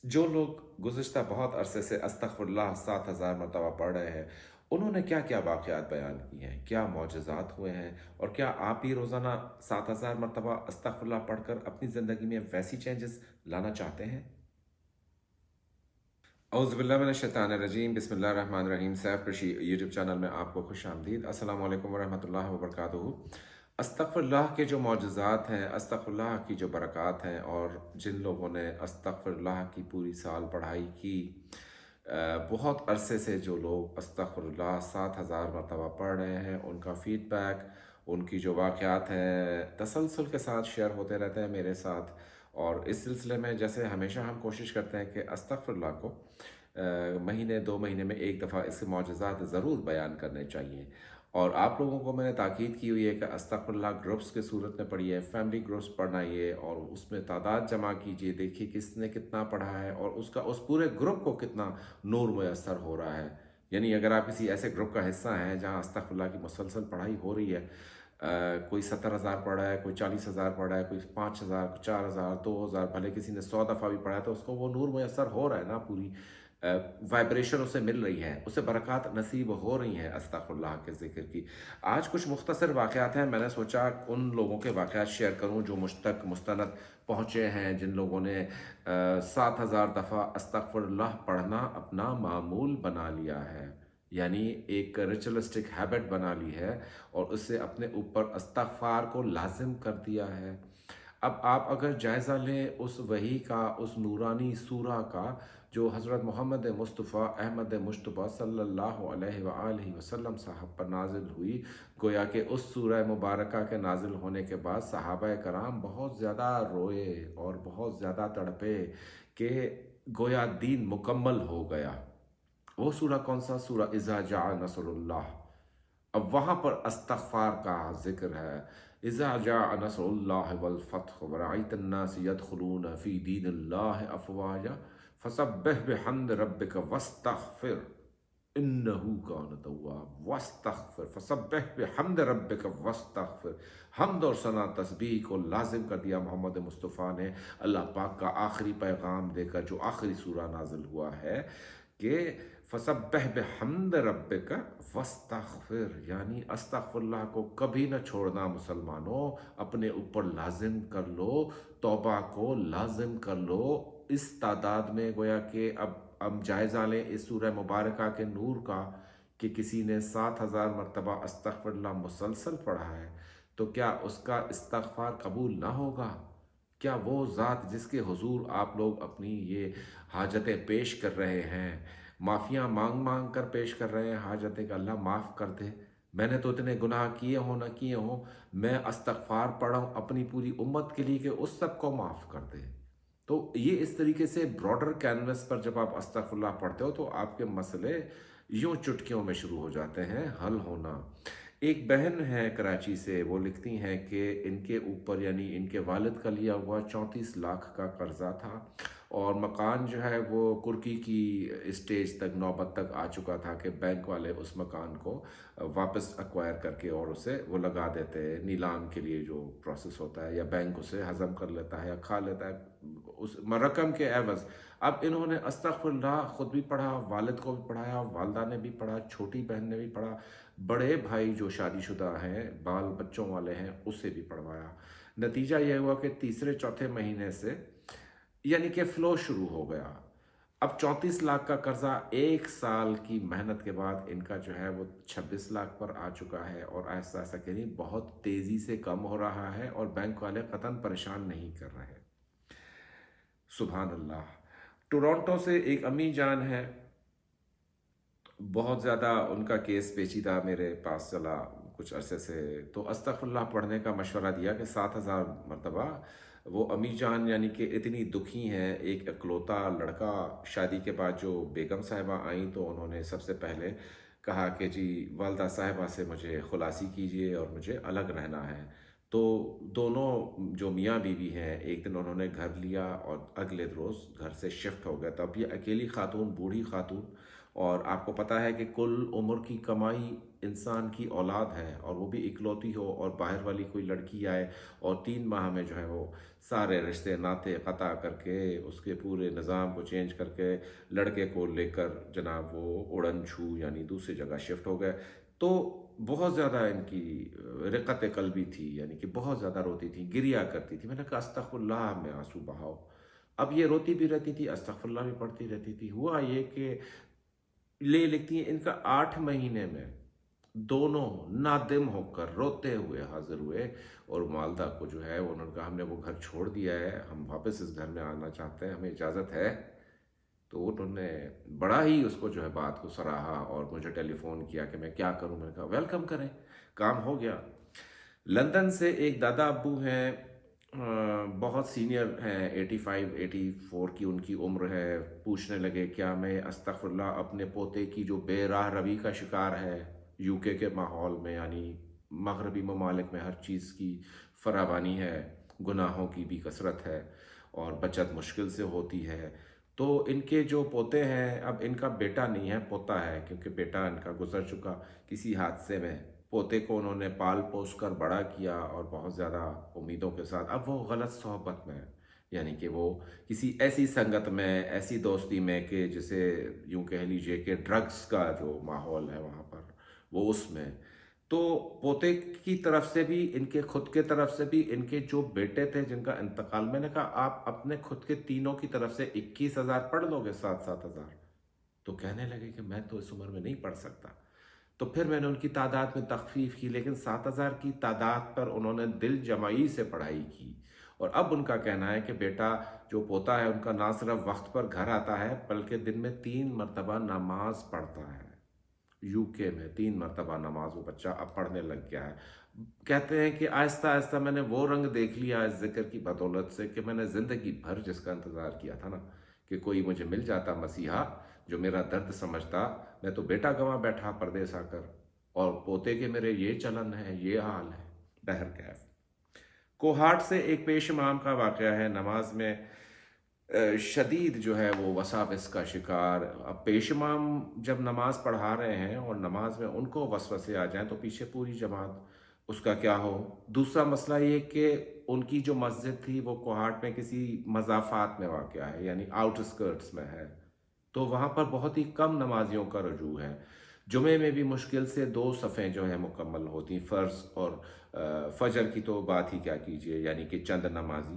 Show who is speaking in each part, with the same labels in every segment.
Speaker 1: جو لوگ گزشتہ بہت عرصے سے استغفراللہ 7,000 مرتبہ پڑھ رہے ہیں، انہوں نے کیا کیا واقعات بیان کیے ہیں، کیا معجزات ہوئے ہیں، اور کیا آپ بھی روزانہ 7,000 مرتبہ استغفراللہ پڑھ کر اپنی زندگی میں ویسی چینجز لانا چاہتے ہیں؟ اعوذ باللہ من الشیطان الرجیم، بسم اللہ الرحمن الرحیم۔ سیف کرشی یوٹیوب چینل میں آپ کو خوش آمدید۔ السلام علیکم ورحمۃ اللہ وبرکاتہ۔ استغفر اللہ کے جو معجزات ہیں، استغفر اللہ کی جو برکات ہیں، اور جن لوگوں نے استغفر اللہ کی پوری سال پڑھائی کی، بہت عرصے سے جو لوگ استغفر اللہ 7,000 مرتبہ پڑھ رہے ہیں، ان کا فیڈ بیک، ان کی جو واقعات ہیں تسلسل کے ساتھ شیئر ہوتے رہتے ہیں میرے ساتھ۔ اور اس سلسلے میں جیسے ہمیشہ ہم کوشش کرتے ہیں کہ استغفر اللہ کو مہینے 2 مہینے میں ایک دفعہ اس کے معجزات ضرور بیان کرنے چاہیے۔ اور آپ لوگوں کو میں نے تاکید کی ہوئی ہے کہ استغفر اللہ گروپس کے صورت میں پڑھیے، فیملی گروپس پڑھائیے، اور اس میں تعداد جمع کیجیے، دیکھیے کس نے کتنا پڑھا ہے اور اس پورے گروپ کو کتنا نور میسر ہو رہا ہے۔ یعنی اگر آپ کسی ایسے گروپ کا حصہ ہیں جہاں استغفر اللہ کی مسلسل پڑھائی ہو رہی ہے، کوئی 70,000 پڑھ رہا ہے، کوئی 40,000 پڑھ رہا ہے، کوئی 5,000، 4,000، 2,000، بھلے کسی نے 100 دفعہ بھی پڑھا ہے، تو اس کو وہ نور میسر ہو رہا ہے نا، پوری وائبریشن اسے مل رہی ہے، اسے برکات نصیب ہو رہی ہیں استغفر اللہ کے ذکر کی۔ آج کچھ مختصر واقعات ہیں، میں نے سوچا ان لوگوں کے واقعات شیئر کروں جو مجھ تک مستند پہنچے ہیں، جن لوگوں نے 7,000 دفعہ استغفر اللہ پڑھنا اپنا معمول بنا لیا ہے، یعنی ایک ریچولسٹک ہیبٹ بنا لی ہے، اور اس سے اپنے اوپر استغفار کو لازم کر دیا ہے۔ اب آپ اگر جائزہ لیں اس وحی کا، اس نورانی سورہ کا جو حضرت محمد مصطفیٰ احمد مجتبیٰ صلی اللہ علیہ وآلہ وسلم صاحب پر نازل ہوئی، گویا کہ اس سورہ مبارکہ کے نازل ہونے کے بعد صحابہ کرام بہت زیادہ روئے اور بہت زیادہ تڑپے کہ گویا دین مکمل ہو گیا۔ وہ سورہ کون سا؟ سورہ اذا جاء نصر اللہ۔ اب وہاں پر استغفار کا ذکر ہے۔ اذا جاء نصر اللہ والفتح ورأیت الناس يدخلون فی دین اللہ افواجا فسبح بحمد ربک واستغفر انہو کان تواب۔ واستغفر، فسبح بحمد ربک واستغفر، حمد اور ثنا تسبیح کو لازم کر دیا محمد مصطفیٰ نے اللہ پاک کا آخری پیغام دے کر، جو آخری سورہ نازل ہوا ہے کہ فسبح بحمد ربک واستغفر، یعنی استغفر اللہ کو کبھی نہ چھوڑنا مسلمانوں، اپنے اوپر لازم کر لو، توبہ کو لازم کر لو۔ اس تعداد میں گویا کہ اب ہم جائزہ لیں اس سورہ مبارکہ کے نور کا کہ کسی نے 7,000 مرتبہ استغفر اللہ مسلسل پڑھا ہے، تو کیا اس کا استغفار قبول نہ ہوگا؟ کیا وہ ذات جس کے حضور آپ لوگ اپنی یہ حاجتیں پیش کر رہے ہیں، معافیاں مانگ مانگ کر پیش کر رہے ہیں حاجتیں کہ اللہ معاف کر دے، میں نے تو اتنے گناہ کیے ہوں نہ کیے ہوں، میں استغفار پڑھا ہوں اپنی پوری امت کے لیے کہ اس سب کو معاف کر دے۔ تو یہ اس طریقے سے براڈر کینوس پر جب آپ استغفر اللہ پڑھتے ہو تو آپ کے مسئلے یوں چٹکیوں میں شروع ہو جاتے ہیں حل ہونا۔ ایک بہن ہے کراچی سے، وہ لکھتی ہیں کہ ان کے اوپر، یعنی ان کے والد کا لیا ہوا 34 لاکھ کا قرضہ تھا، اور مکان جو ہے وہ کرکی کی اسٹیج تک، نوبت تک آ چکا تھا کہ بینک والے اس مکان کو واپس ایکوائر کر کے اور اسے وہ لگا دیتے ہیں نیلام کے لیے، جو پروسیس ہوتا ہے، یا بینک اسے ہضم کر لیتا ہے یا کھا لیتا ہے اس رقم کے عوض۔ اب انہوں نے استغفر اللہ خود بھی پڑھا، والد کو بھی پڑھایا، والدہ نے بھی پڑھا، چھوٹی بہن نے بھی پڑھا، بڑے بھائی جو شادی شدہ ہیں، بال بچوں والے ہیں، اسے بھی پڑھوایا۔ نتیجہ یہ ہوا کہ تیسرے چوتھے مہینے سے یعنی کہ فلو شروع ہو گیا۔ اب 34 لاکھ کا قرضہ 1 سال کی محنت کے بعد ان کا جو ہے وہ 26 لاکھ پر آ چکا ہے، اور ایسا ایسا کہ نہیں بہت تیزی سے کم ہو رہا ہے، اور بینک والے قطعاً پریشان نہیں کر رہے۔ سبحان اللہ۔ ٹورانٹو سے ایک امی جان ہے، بہت زیادہ ان کا کیس پیچیدہ میرے پاس چلا کچھ عرصے سے، تو استغفر اللہ پڑھنے کا مشورہ دیا کہ 7,000 مرتبہ۔ وہ امی جان یعنی کہ اتنی دکھی ہیں، ایک اکلوتا لڑکا، شادی کے بعد جو بیگم صاحبہ آئیں تو انہوں نے سب سے پہلے کہا کہ جی والدہ صاحبہ سے مجھے خلاصی کیجئے اور مجھے الگ رہنا ہے۔ تو دونوں جو میاں بیوی ہیں، ایک دن انہوں نے گھر لیا اور اگلے روز گھر سے شفٹ ہو گیا۔ تو اب یہ اکیلی خاتون، بوڑھی خاتون، اور آپ کو پتہ ہے کہ کل عمر کی کمائی انسان کی اولاد ہے اور وہ بھی اکلوتی ہو اور باہر والی کوئی لڑکی آئے اور 3 ماہ میں جو ہے وہ سارے رشتے ناطے قطع کر کے اس کے پورے نظام کو چینج کر کے لڑکے کو لے کر جناب وہ اڑن چھو یعنی دوسری جگہ شفٹ ہو گئے، تو بہت زیادہ ان کی رقت قلبی تھی، یعنی کہ بہت زیادہ روتی تھی، گریا کرتی تھی۔ میں نے کہا استغفر اللہ میں آنسو بہاؤ۔ اب یہ روتی بھی رہتی تھی، استغفر اللہ بھی پڑھتی رہتی تھی۔ ہوا یہ کہ لکھتی ہیں ان کا 8 مہینے میں دونوں نادم ہو کر روتے ہوئے حاضر ہوئے، اور والدہ کو جو ہے انہوں نے کہا ہم نے وہ گھر چھوڑ دیا ہے، ہم واپس اس گھر میں آنا چاہتے ہیں، ہمیں اجازت ہے؟ تو انہوں نے بڑا ہی اس کو جو ہے بات کو سراہا اور مجھے ٹیلی فون کیا کہ میں کیا کروں۔ میں نے کہا ویلکم کریں، کام ہو گیا۔ لندن سے ایک دادا ابو ہیں، بہت سینئر ہیں، 85-84 کی ان کی عمر ہے۔ پوچھنے لگے کیا میں استغفر اللہ اپنے پوتے کی جو بے راہ روی کا شکار ہے UK کے ماحول میں، یعنی مغربی ممالک میں ہر چیز کی فراوانی ہے، گناہوں کی بھی کثرت ہے اور بچت مشکل سے ہوتی ہے، تو ان کے جو پوتے ہیں، اب ان کا بیٹا نہیں ہے پوتا ہے، کیونکہ بیٹا ان کا گزر چکا کسی حادثے میں، پوتے کو انہوں نے پال پوس کر بڑا کیا اور بہت زیادہ امیدوں کے ساتھ اب وہ غلط صحبت میں ہے، یعنی کہ وہ کسی ایسی سنگت میں، ایسی دوستی میں کہ جسے یوں کہہ لیجئے کہ ڈرگس کا جو ماحول ہے وہاں پر وہ اس میں، تو پوتے کی طرف سے بھی، ان کے خود کے طرف سے بھی، ان کے جو بیٹے تھے جن کا انتقال، میں نے کہا آپ اپنے خود کے تینوں کی طرف سے 21,000 پڑھ لو گے، 7,000؟ تو کہنے لگے کہ میں تو اس عمر میں نہیں پڑھ سکتا۔ تو پھر میں نے ان کی تعداد میں تخفیف کی، لیکن 7,000 کی تعداد پر انہوں نے دل جمعی سے پڑھائی کی، اور اب ان کا کہنا ہے کہ بیٹا جو پوتا ہے ان کا نہ صرف وقت پر گھر آتا ہے بلکہ دن میں 3 مرتبہ نماز پڑھتا ہے۔ UK میں 3 مرتبہ نماز وہ بچہ اب پڑھنے لگ گیا ہے۔ کہتے ہیں کہ آہستہ آہستہ میں نے وہ رنگ دیکھ لیا اس ذکر کی بدولت سے کہ میں نے زندگی بھر جس کا انتظار کیا تھا نا کہ کوئی مجھے مل جاتا مسیحا جو میرا درد سمجھتا، میں تو بیٹا گنوا بیٹھا پردیس آ کر، اور پوتے کے میرے یہ چلن ہے، یہ حال ہے۔ بہرکیف کوہاٹ سے ایک پیش امام کا واقعہ ہے، نماز میں شدید جو ہے وہ وساوس کا شکار۔ اب پیش امام جب نماز پڑھا رہے ہیں اور نماز میں ان کو وسوسے آ جائیں تو پیچھے پوری جماعت اس کا کیا ہو۔ دوسرا مسئلہ یہ کہ ان کی جو مسجد تھی وہ کوہاٹ میں کسی مضافات میں واقع ہے، یعنی آؤٹ اسکرٹس میں ہے، تو وہاں پر بہت ہی کم نمازیوں کا رجوع ہے۔ جمعے میں بھی مشکل سے 2 صفیں جو ہیں مکمل ہوتی، فرض اور فجر کی تو بات ہی کیا کیجیے، یعنی کہ چند نمازی۔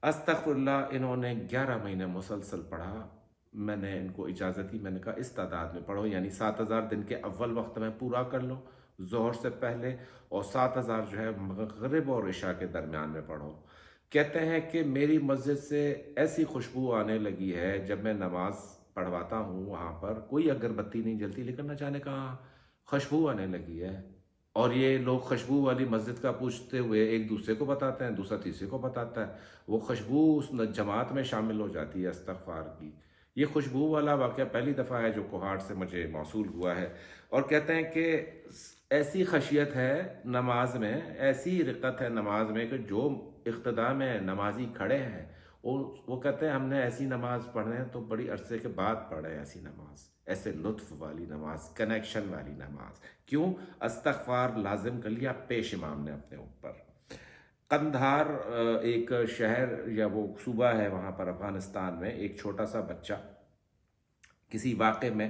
Speaker 1: استغفر اللہ انہوں نے 11 مہینے مسلسل پڑھا۔ میں نے ان کو اجازت دی، میں نے کہا اس تعداد میں پڑھو، یعنی 7,000 دن کے اول وقت میں پورا کر لو ظہر سے پہلے، اور 7,000 جو ہے مغرب اور عشاء کے درمیان میں پڑھو۔ کہتے ہیں کہ میری مسجد سے ایسی خوشبو آنے لگی ہے جب میں نماز پڑھواتا ہوں، وہاں پر کوئی اگربتی نہیں جلتی، لیکن نہ جانے کہاں خوشبو آنے لگی ہے، اور یہ لوگ خوشبو والی مسجد کا پوچھتے ہوئے ایک دوسرے کو بتاتے ہیں، دوسرا تیسرے کو بتاتا ہے، وہ خوشبو اس جماعت میں شامل ہو جاتی ہے استغفار کی۔ یہ خوشبو والا واقعہ پہلی دفعہ ہے جو کوہاٹ سے مجھے موصول ہوا ہے، اور کہتے ہیں کہ ایسی خشیت ہے نماز میں، ایسی رقت ہے نماز میں کہ جو اقتداء میں نمازی کھڑے ہیں وہ کہتے ہیں ہم نے ایسی نماز پڑھنے تو بڑی عرصے کے بعد پڑھے، ایسی نماز، ایسے لطف والی نماز، کنیکشن والی نماز۔ کیوں؟ استغفار لازم کر لیا پیش امام نے اپنے اوپر۔ قندھار ایک شہر یا وہ صوبہ ہے وہاں پر افغانستان میں، ایک چھوٹا سا بچہ کسی واقعے میں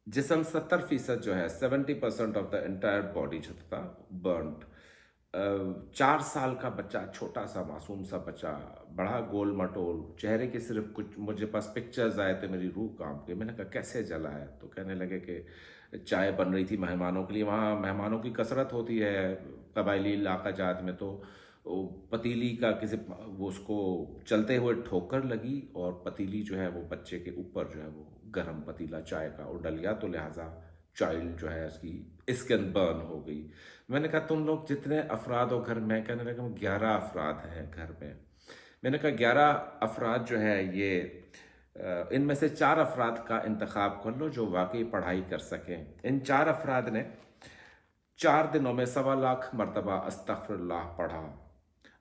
Speaker 1: جسم 70% جو ہے 70% آف دا انٹائر باڈی جو تھا برنٹ، 4 سال کا بچہ، چھوٹا سا معصوم سا بچہ، بڑا گول مٹول چہرے کے، صرف کچھ مجھے پاس پکچرز آئے تھے، میری روح کانپ گئی۔ میں نے کہا کیسے جلا ہے؟ تو کہنے لگے کہ چائے بن رہی تھی مہمانوں کے لیے، وہاں مہمانوں کی کثرت ہوتی ہے قبائلی علاقہ جات میں، تو پتیلی کا کسی وہ اس کو چلتے ہوئے ٹھوکر لگی اور پتیلی جو ہے وہ بچے کے اوپر جو ہے وہ گرم پتیلا چائے کا اڈل گیا، تو لہٰذا چائلڈ جو ہے اس کی اسکن برن ہو گئی۔ میں نے کہا تم لوگ جتنے افراد ہو گھر میں، کہنے لگا 11 افراد ہیں گھر میں۔ میں نے کہا 11 افراد جو ہے یہ ان میں سے 4 افراد کا انتخاب کر لو جو واقعی پڑھائی کر سکیں۔ ان 4 افراد نے 4 دنوں میں 1.25 لاکھ مرتبہ استغفر اللہ پڑھا۔